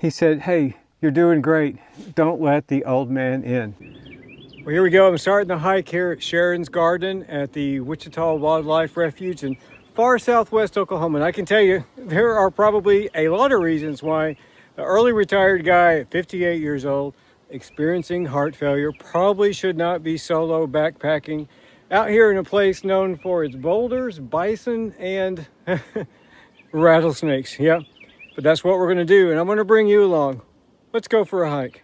He said, "Hey, you're doing great. Don't let the old man in." Well, here we go. I'm starting the hike here at Sharon's Garden at the Wichita Wildlife Refuge in far southwest Oklahoma. And I can tell you, there are probably a lot of reasons why the early retired guy at 58 years old, experiencing heart failure, probably should not be solo backpacking out here in a place known for its boulders, bison, and rattlesnakes. Yeah, but that's what we're going to do, and I'm going to bring you along. Let's go for a hike.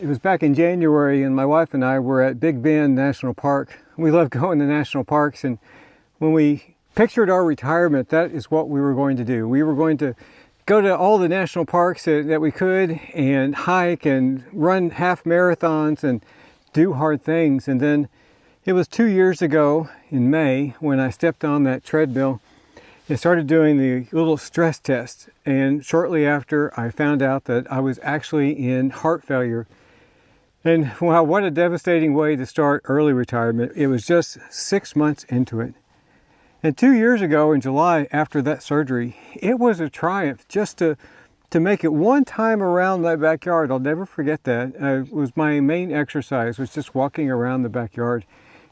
It was back in January, and my wife and I were at Big Bend National Park. We love going to national parks, and when we pictured our retirement, that is what we were going to do. We were going to go to all the national parks that we could and hike and run half marathons and do hard things. And then it was 2 years ago in May when I stepped on that treadmill and started doing the little stress test. And shortly after, I found out that I was actually in heart failure. And wow, what a devastating way to start early retirement. It was just 6 months into it. And 2 years ago in July, after that surgery, it was a triumph just to make it one time around my backyard. I'll never forget that. It was my main exercise, was just walking around the backyard.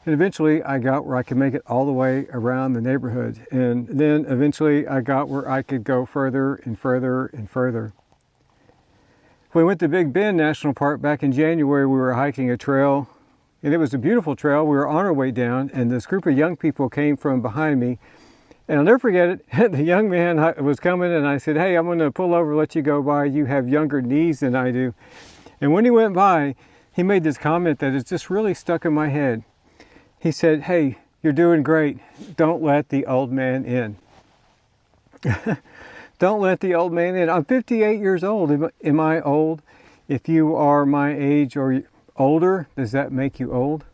And eventually I got where I could make it all the way around the neighborhood. And then eventually I got where I could go further and further and further. We went to Big Bend National Park back in January. We were hiking a trail, and it was a beautiful trail. We were on our way down, and this group of young people came from behind me. And I'll never forget it. The young man was coming, and I said, "Hey, I'm going to pull over, let you go by. You have younger knees than I do." And when he went by, he made this comment that has just really stuck in my head. He said, "Hey, you're doing great. Don't let the old man in." Don't let the old man in. I'm 58 years old. Am I old? If you are my age or older, does that make you old?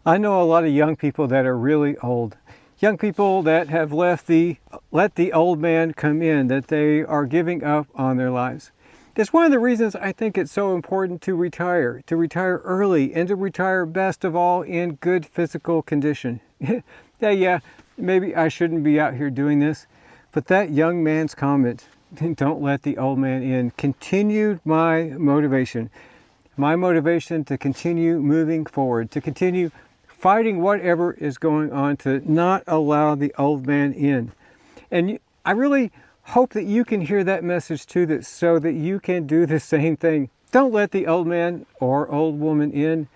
I know a lot of young people that are really old. Young people that have let the old man come in, that they are giving up on their lives. It's one of the reasons I think it's so important to retire early, and to retire best of all in good physical condition. Yeah, maybe I shouldn't be out here doing this. But that young man's comment, "Don't let the old man in," continued my motivation to continue moving forward, to continue fighting whatever is going on, to not allow the old man in. And I really hope that you can hear that message too, so that you can do the same thing. Don't let the old man or old woman in.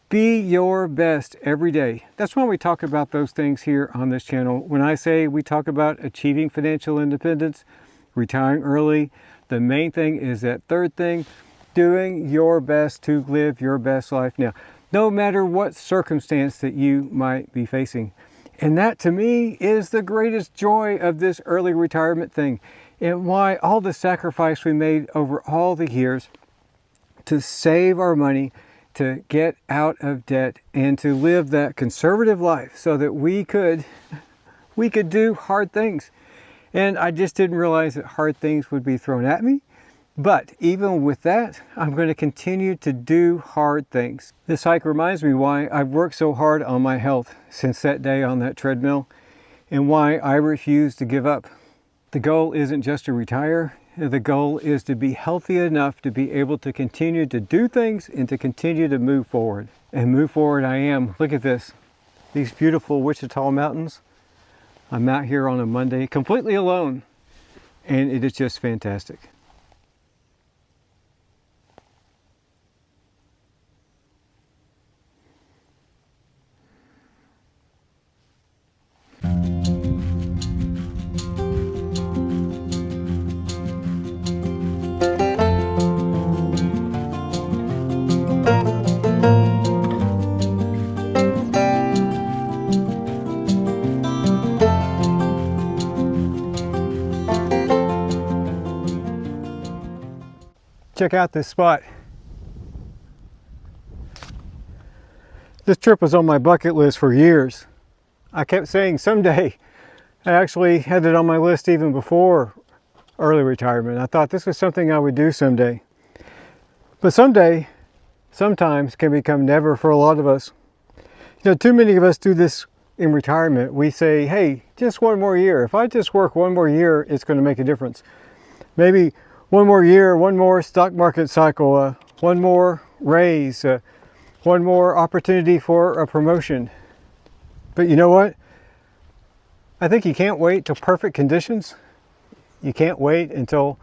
Be your best every day. That's why we talk about those things here on this channel. When I say we talk about achieving financial independence, retiring early, the main thing is that third thing, doing your best to live your best life now, no matter what circumstance that you might be facing. And that to me is the greatest joy of this early retirement thing, and why all the sacrifice we made over all the years to save our money, to get out of debt, and to live that conservative life so that we could do hard things. And I just didn't realize that hard things would be thrown at me. But even with that, I'm going to continue to do hard things. This hike reminds me why I've worked so hard on my health since that day on that treadmill, and why I refuse to give up. The goal isn't just to retire. The goal is to be healthy enough to be able to continue to do things and to continue to move forward. And move forward I am. Look at this. These beautiful Wichita Mountains. I'm out here on a Monday completely alone, and it is just fantastic. Check out this spot. This trip was on my bucket list for years. I kept saying someday. I actually had it on my list even before early retirement. I thought this was something I would do someday. But someday, sometimes, can become never for a lot of us. You know, too many of us do this in retirement. We say, hey, just one more year. If I just work one more year, it's going to make a difference. Maybe one more year, one more stock market cycle, one more raise, one more opportunity for a promotion. But you know what? I think you can't wait till perfect conditions. You can't wait until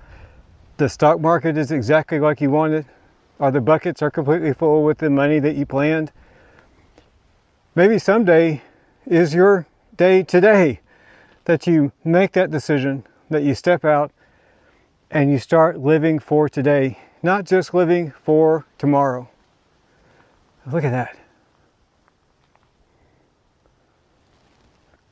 the stock market is exactly like you wanted, or the buckets are completely full with the money that you planned. Maybe someday is your day today that you make that decision, that you step out and you start living for today, not just living for tomorrow. Look at that.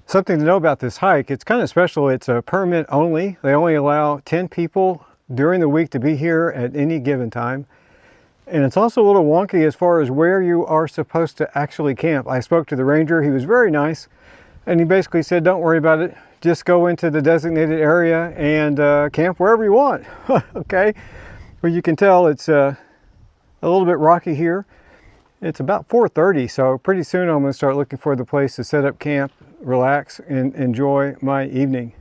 Something to know about this hike, it's kind of special. It's a permit only. They only allow 10 people during the week to be here at any given time. And it's also a little wonky as far as where you are supposed to actually camp. I spoke to the ranger, he was very nice, and he basically said, don't worry about it. Just go into the designated area and camp wherever you want. Okay, well, you can tell it's a little bit rocky here. It's about 4:30, so pretty soon I'm going to start looking for the place to set up camp, relax, and enjoy my evening.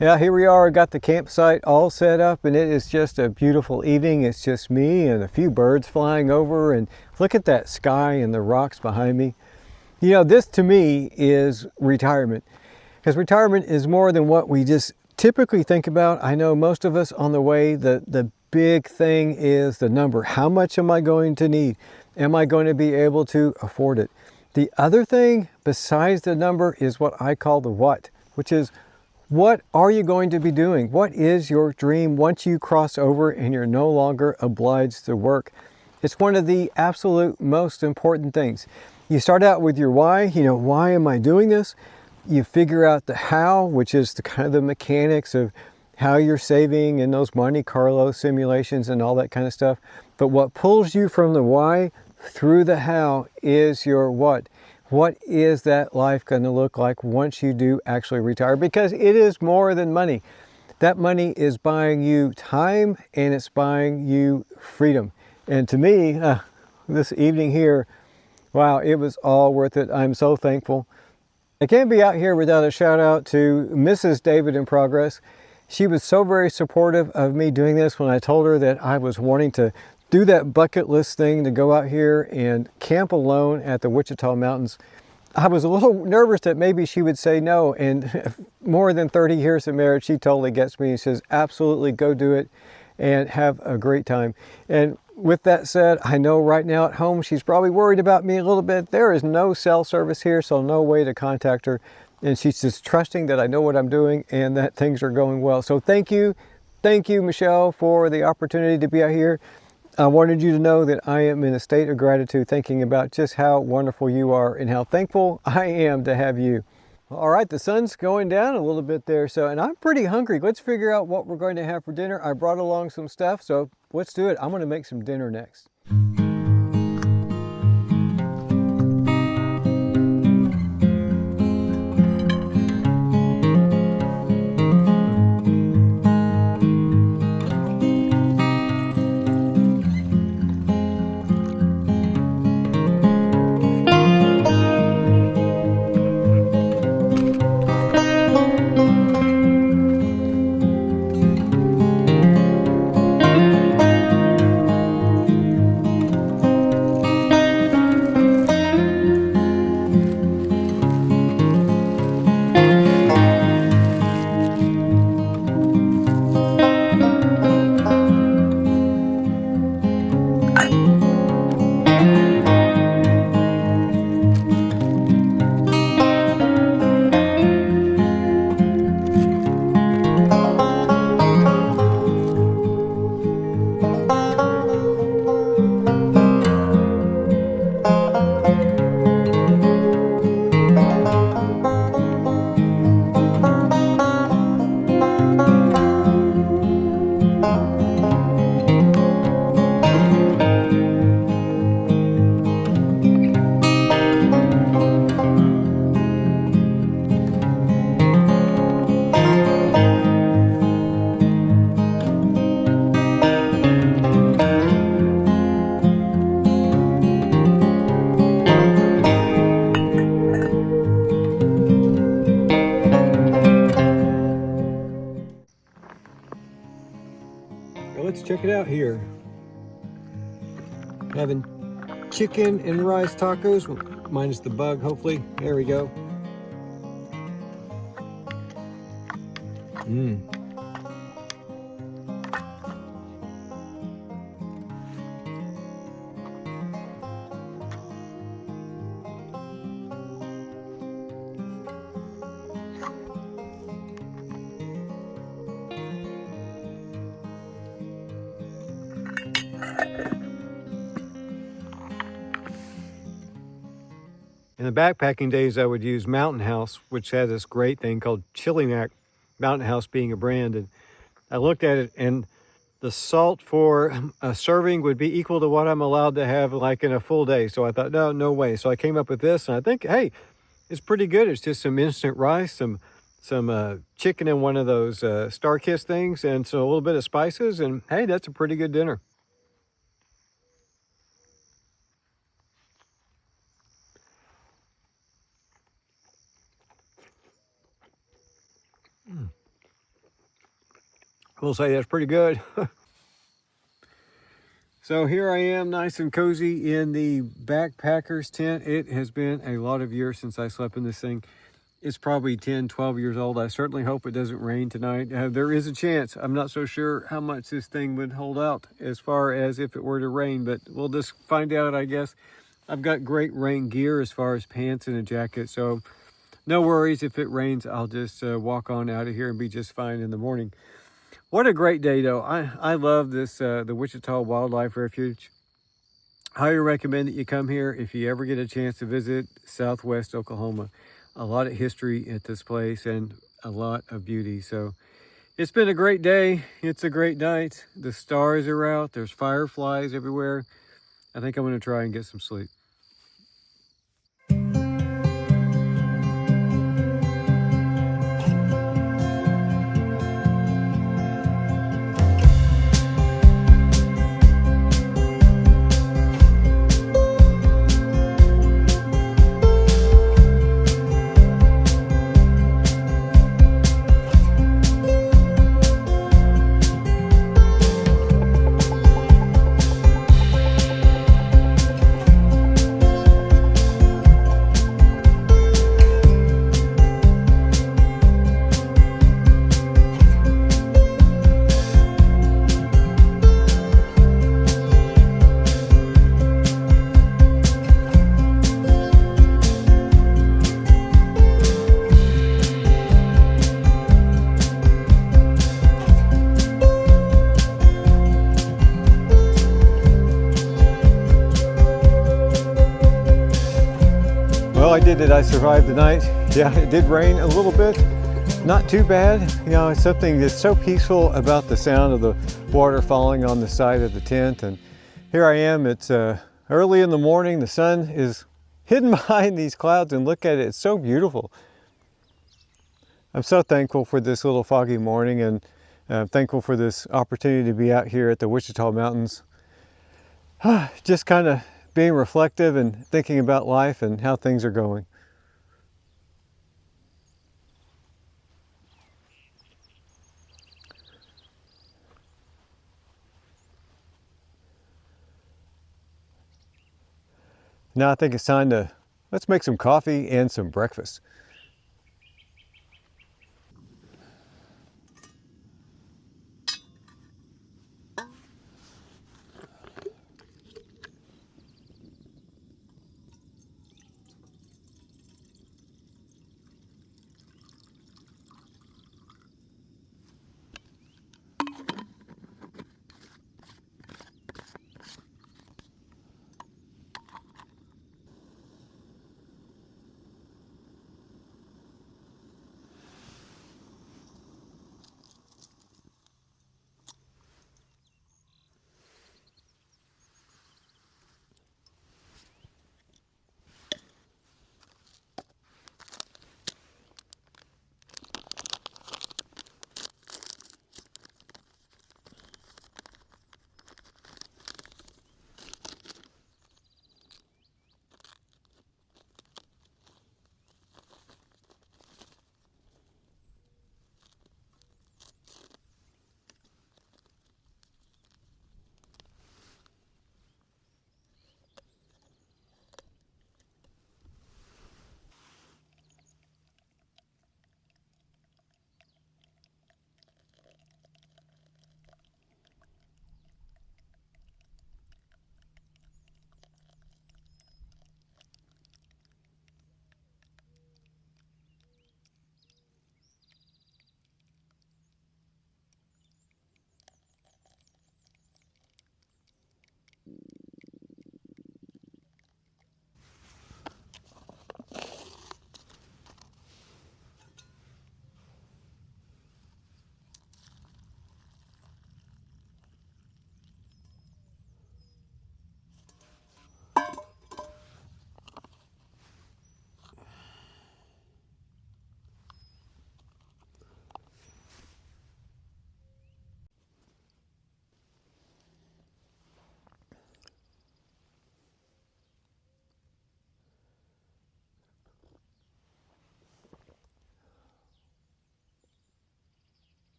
Yeah, here we are, got the campsite all set up, and it is just a beautiful evening. It's just me and a few birds flying over, and look at that sky and the rocks behind me. You know, this to me is retirement, because retirement is more than what we just typically think about. I know most of us on the way, the big thing is the number. How much am I going to need? Am I going to be able to afford it? The other thing besides the number is what I call the what, which is, what are you going to be doing? What is your dream once you cross over and you're no longer obliged to work? It's one of the absolute most important things. You start out with your why, you know, why am I doing this? You figure out the how, which is the kind of the mechanics of how you're saving in those Monte Carlo simulations and all that kind of stuff. But what pulls you from the why through the how is your what. What is that life going to look like once you do actually retire? Because it is more than money. That money is buying you time, and it's buying you freedom. And to me, this evening here, wow, it was all worth it. I'm so thankful. I can't be out here without a shout out to Mrs. David in Progress. She was so very supportive of me doing this when I told her that I was wanting to do that bucket list thing to go out here and camp alone at the Wichita Mountains. I was a little nervous that maybe she would say no, and more than 30 years of marriage, she totally gets me and says, absolutely, go do it and have a great time. And with that said, I know right now at home, she's probably worried about me a little bit. There is no cell service here, so no way to contact her. And she's just trusting that I know what I'm doing and that things are going well. So thank you, Michelle, for the opportunity to be out here. I wanted you to know that I am in a state of gratitude thinking about just how wonderful you are and how thankful I am to have you. All right, the sun's going down a little bit there, and I'm pretty hungry. Let's figure out what we're going to have for dinner. I brought along some stuff, so let's do it. I'm going to make some dinner next. Well, let's check it out here. Having chicken and rice tacos, minus the bug, hopefully. There we go. In the backpacking days, I would use Mountain House, which has this great thing called Chili Mac, Mountain House being a brand. And I looked at it, and the salt for a serving would be equal to what I'm allowed to have like in a full day. So I thought, no way. So I came up with this, and I think, hey, it's pretty good. It's just some instant rice, some chicken in one of those Star Kiss things, and so a little bit of spices, and hey, that's a pretty good dinner. We'll say that's pretty good. So here I am, nice and cozy in the backpacker's tent. It has been a lot of years since I slept in this thing. It's probably 10, 12 years old. I certainly hope it doesn't rain tonight. There is a chance. I'm not so sure how much this thing would hold out as far as if it were to rain, but we'll just find out, I guess. I've got great rain gear as far as pants and a jacket, so no worries if it rains. I'll just walk on out of here and be just fine in the morning. What a great day, though. I love this, the Wichita Wildlife Refuge. Highly recommend that you come here if you ever get a chance to visit Southwest Oklahoma. A lot of history at this place and a lot of beauty. So it's been a great day. It's a great night. The stars are out. There's fireflies everywhere. I think I'm going to try and get some sleep. Well, I did it. I survived the night. Yeah, it did rain a little bit. Not too bad. You know, it's something that's so peaceful about the sound of the water falling on the side of the tent. And here I am. It's early in the morning. The sun is hidden behind these clouds, and look at it. It's so beautiful. I'm so thankful for this little foggy morning, and I'm thankful for this opportunity to be out here at the Wichita Mountains. Just kind of being reflective and thinking about life and how things are going. Now I think it's time to, let's make some coffee and some breakfast.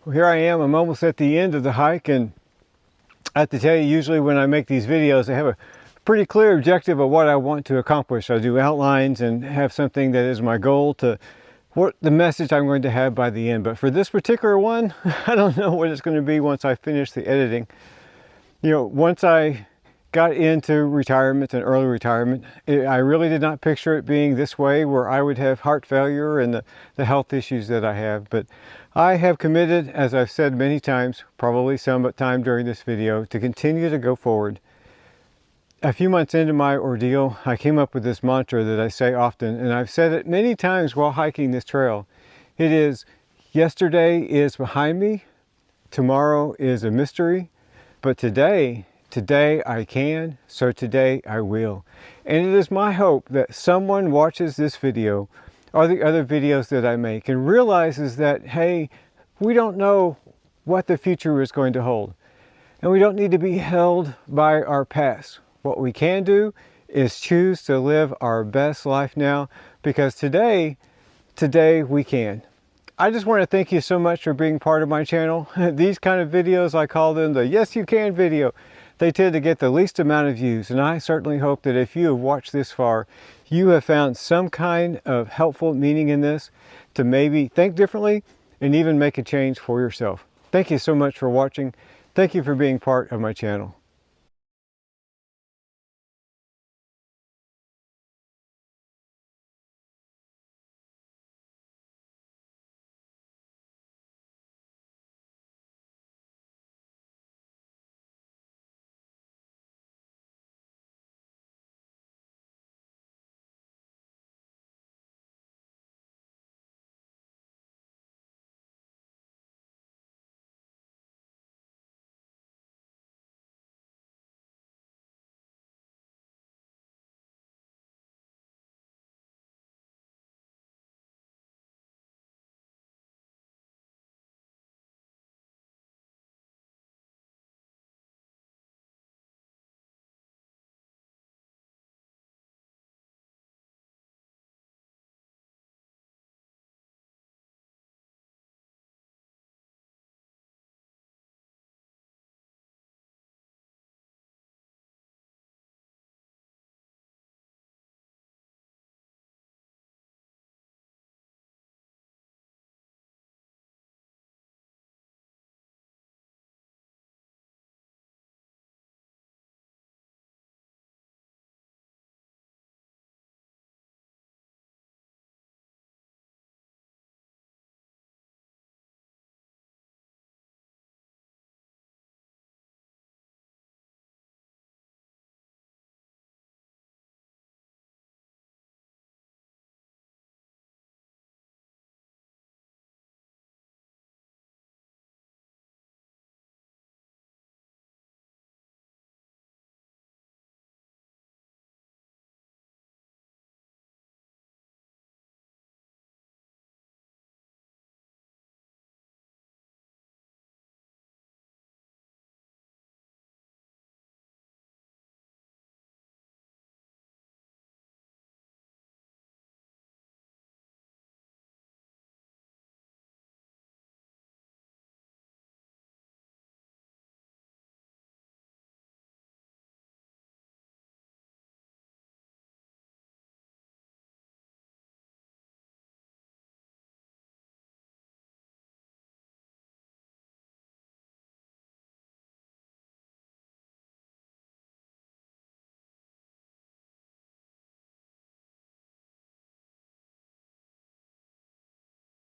Well, here I am. I'm almost at the end of the hike, and I have to tell you, usually when I make these videos, I have a pretty clear objective of what I want to accomplish. I do outlines and have something that is my goal to what the message I'm going to have by the end. But for this particular one, I don't know what it's going to be once I finish the editing. You know, once I got into retirement and early retirement, I really did not picture it being this way, where I would have heart failure and the health issues that I have. But I have committed, as I've said many times, probably some time during this video, to continue to go forward. A few months into my ordeal, I came up with this mantra that I say often, and I've said it many times while hiking this trail. It is, yesterday is behind me, tomorrow is a mystery, but today I can, so today I will. And it is my hope that someone watches this video or the other videos that I make and realizes that, hey, we don't know what the future is going to hold. And we don't need to be held by our past. What we can do is choose to live our best life now, because today we can. I just want to thank you so much for being part of my channel. These kind of videos, I call them the Yes You Can video. They tend to get the least amount of views, and I certainly hope that if you have watched this far, you have found some kind of helpful meaning in this to maybe think differently and even make a change for yourself. Thank you so much for watching. Thank you for being part of my channel.